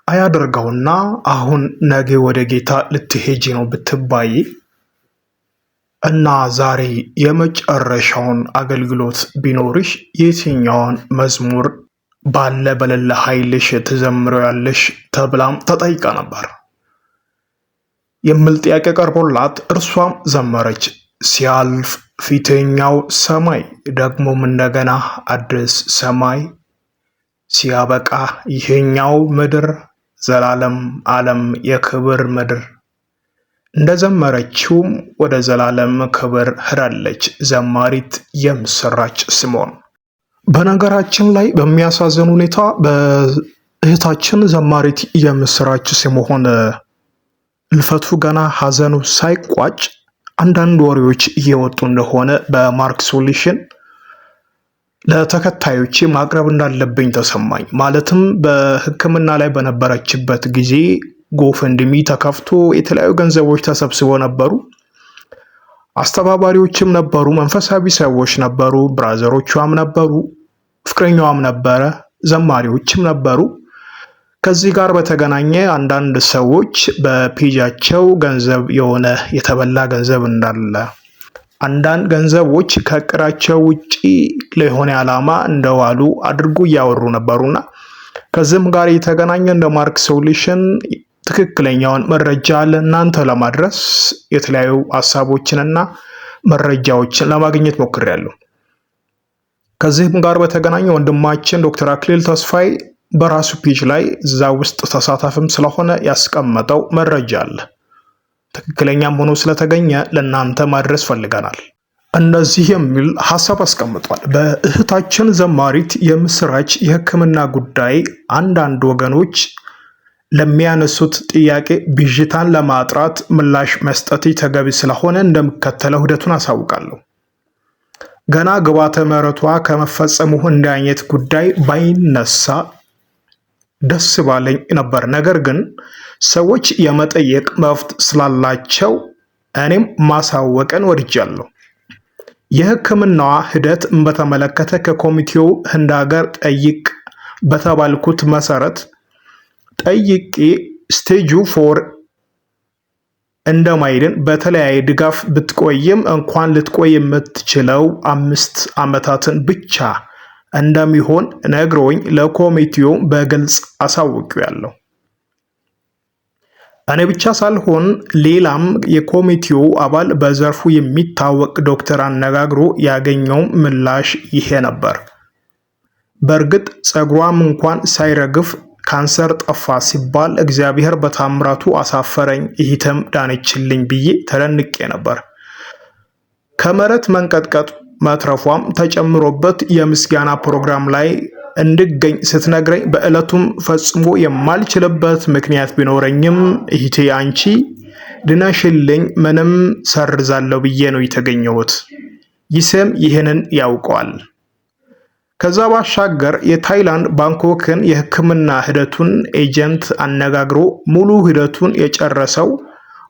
አያደርገውና አሁን ነገ ወደ ጌታ ልትሄጂ ነው ብትባይ እና ዛሬ የመጨረሻውን አገልግሎት ቢኖርሽ የትኛውን መዝሙር ባለ በሌለ ኃይልሽ ትዘምሪያለሽ ተብላም ተጠይቃ ነበር። የሚል ጥያቄ ቀርቦላት እርሷም ዘመረች። ሲያልፍ ፊተኛው ሰማይ ደግሞም እንደገና አዲስ ሰማይ ሲያበቃ ይሄኛው ምድር ዘላለም ዓለም የክብር ምድር እንደዘመረችውም ወደ ዘላለም ክብር ሄዳለች ዘማሪት የምስራች ስምዖን። በነገራችን ላይ በሚያሳዝን ሁኔታ በእህታችን ዘማሪት የምስራች ስምዖን እልፈቱ ገና ሀዘኑ ሳይቋጭ አንዳንድ ወሬዎች እየወጡ እንደሆነ በማርክ ሶሉሽን ለተከታዮች ማቅረብ እንዳለብኝ ተሰማኝ። ማለትም በሕክምና ላይ በነበረችበት ጊዜ ጎፈንድሚ ተከፍቶ የተለያዩ ገንዘቦች ተሰብስበው ነበሩ። አስተባባሪዎችም ነበሩ፣ መንፈሳዊ ሰዎች ነበሩ፣ ብራዘሮቿም ነበሩ፣ ፍቅረኛዋም ነበረ፣ ዘማሪዎችም ነበሩ። ከዚህ ጋር በተገናኘ አንዳንድ ሰዎች በፔጃቸው ገንዘብ የሆነ የተበላ ገንዘብ እንዳለ፣ አንዳንድ ገንዘቦች ከእቅዳቸው ውጪ ለሆነ ዓላማ እንደዋሉ አድርጎ እያወሩ ነበሩና ከዚህም ጋር የተገናኘ እንደ ማርክ ሶሉሽን ትክክለኛውን መረጃ ለእናንተ ለማድረስ የተለያዩ ሀሳቦችንና መረጃዎችን ለማግኘት ሞክሬያለሁ። ከዚህም ጋር በተገናኘ ወንድማችን ዶክተር አክሊል ተስፋዬ በራሱ ፔጅ ላይ እዛ ውስጥ ተሳታፊም ስለሆነ ያስቀመጠው መረጃ አለ። ትክክለኛም ሆኖ ስለተገኘ ለእናንተ ማድረስ ፈልገናል። እንደዚህ የሚል ሀሳብ አስቀምጧል። በእህታችን ዘማሪት የምስራች የሕክምና ጉዳይ አንዳንድ ወገኖች ለሚያነሱት ጥያቄ ብዥታን ለማጥራት ምላሽ መስጠት ተገቢ ስለሆነ እንደሚከተለው ሂደቱን አሳውቃለሁ። ገና ግብዓተ ምሕረቷ ከመፈጸሙ እንዲህ አይነት ጉዳይ ባይነሳ ደስ ባለኝ ነበር። ነገር ግን ሰዎች የመጠየቅ መብት ስላላቸው እኔም ማሳወቅን ወድጃለሁ። የሕክምናዋ ሂደት በተመለከተ ከኮሚቴው ህንድ ሀገር ጠይቅ በተባልኩት መሰረት ጠይቄ ስቴጁ 4 እንደማይድን በተለያየ ድጋፍ ብትቆይም እንኳን ልትቆይ የምትችለው 5 ዓመታትን ብቻ እንደሚሆን ነግሮኝ ለኮሚቴው በግልጽ አሳውቄያለሁ። እኔ ብቻ ሳልሆን ሌላም የኮሚቴው አባል በዘርፉ የሚታወቅ ዶክተር አነጋግሮ ያገኘው ምላሽ ይሄ ነበር። በእርግጥ ጸጉሯም እንኳን ሳይረግፍ ካንሰር ጠፋ ሲባል እግዚአብሔር በታምራቱ አሳፈረኝ፣ እህቴም ዳነችልኝ ብዬ ተደንቄ ነበር። ከመሬት መንቀጥቀጥ መትረፏም ተጨምሮበት የምስጋና ፕሮግራም ላይ እንድገኝ ስትነግረኝ በዕለቱም ፈጽሞ የማልችልበት ምክንያት ቢኖረኝም እህቴ አንቺ ድነሽልኝ ምንም ሰርዛለሁ ብዬ ነው የተገኘሁት። ይስም ይህንን ያውቀዋል። ከዛ ባሻገር የታይላንድ ባንኮክን የሕክምና ሂደቱን ኤጀንት አነጋግሮ ሙሉ ሂደቱን የጨረሰው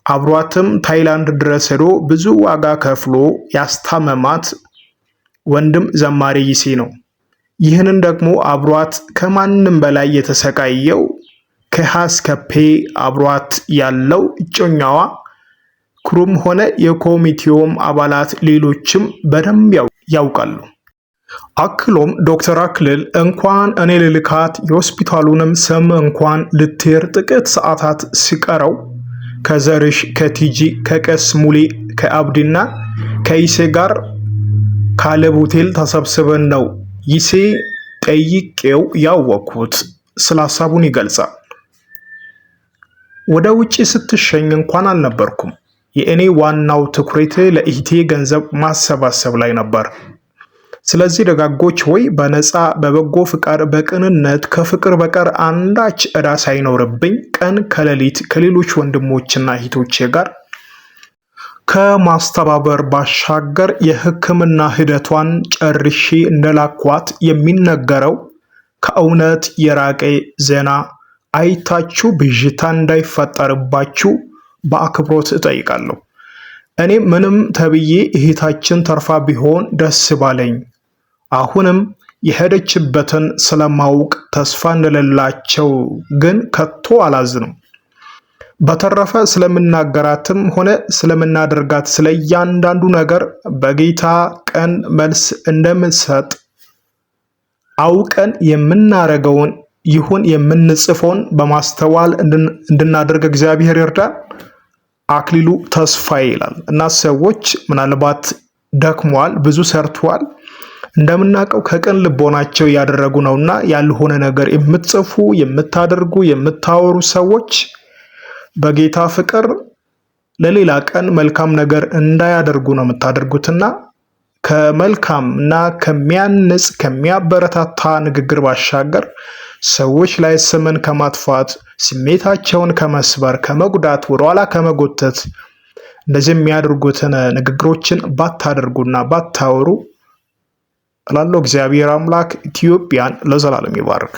አብሯትም ታይላንድ ድረስ ሄዶ ብዙ ዋጋ ከፍሎ ያስታመማት ወንድም ዘማሪ ይሴ ነው። ይህንን ደግሞ አብሯት ከማንም በላይ የተሰቃየው ከሀ እስከ ፔ አብሯት ያለው እጮኛዋ ክሩም ሆነ የኮሚቴውም አባላት ሌሎችም በደንብ ያውቃሉ። አክሎም ዶክተር አክሊል እንኳን እኔ ልልካት የሆስፒታሉንም ስም እንኳን ልትሄድ ጥቂት ሰዓታት ሲቀረው ከዘርሽ ከቲጂ ከቀስ ሙሌ ከአብዲና ከይሴ ጋር ካሌብ ሆቴል ተሰብስበን ነው ይሴ ጠይቄው ያወቅኩት ስለ ሀሳቡን ይገልጻል። ወደ ውጪ ስትሸኝ እንኳን አልነበርኩም። የእኔ ዋናው ትኩረቴ ለእህቴ ገንዘብ ማሰባሰብ ላይ ነበር። ስለዚህ ደጋጎች ሆይ በነፃ በበጎ ፍቃድ በቅንነት ከፍቅር በቀር አንዳች ዕዳ ሳይኖርብኝ ቀን ከሌሊት ከሌሎች ወንድሞችና እህቶቼ ጋር ከማስተባበር ባሻገር የሕክምና ሂደቷን ጨርሼ እንደላኳት የሚነገረው ከእውነት የራቀ ዜና አይታችሁ ብዥታ እንዳይፈጠርባችሁ በአክብሮት እጠይቃለሁ። እኔ ምንም ተብዬ እህታችን ተርፋ ቢሆን ደስ ባለኝ። አሁንም የሄደችበትን ስለማውቅ ተስፋ እንደሌላቸው ግን ከቶ አላዝንም። በተረፈ ስለምናገራትም ሆነ ስለምናደርጋት ስለ እያንዳንዱ ነገር በጌታ ቀን መልስ እንደምንሰጥ አውቀን የምናረገውን ይሁን የምንጽፈውን በማስተዋል እንድናደርግ እግዚአብሔር ይርዳን። አክሊሉ ተስፋዬ ይላል እና ሰዎች ምናልባት ደክሟል፣ ብዙ ሰርቷል፣ እንደምናውቀው ከቅን ልቦናቸው ያደረጉ ነውና ያልሆነ ነገር የምትጽፉ የምታደርጉ የምታወሩ ሰዎች በጌታ ፍቅር ለሌላ ቀን መልካም ነገር እንዳያደርጉ ነው የምታደርጉትና ከመልካም እና ከሚያንጽ ከሚያበረታታ ንግግር ባሻገር ሰዎች ላይ ስምን ከማጥፋት ስሜታቸውን ከመስበር ከመጉዳት ወደኋላ ከመጎተት እንደዚህ የሚያደርጉትን ንግግሮችን ባታደርጉና ባታወሩ እላለሁ። እግዚአብሔር አምላክ ኢትዮጵያን ለዘላለም ይባርክ።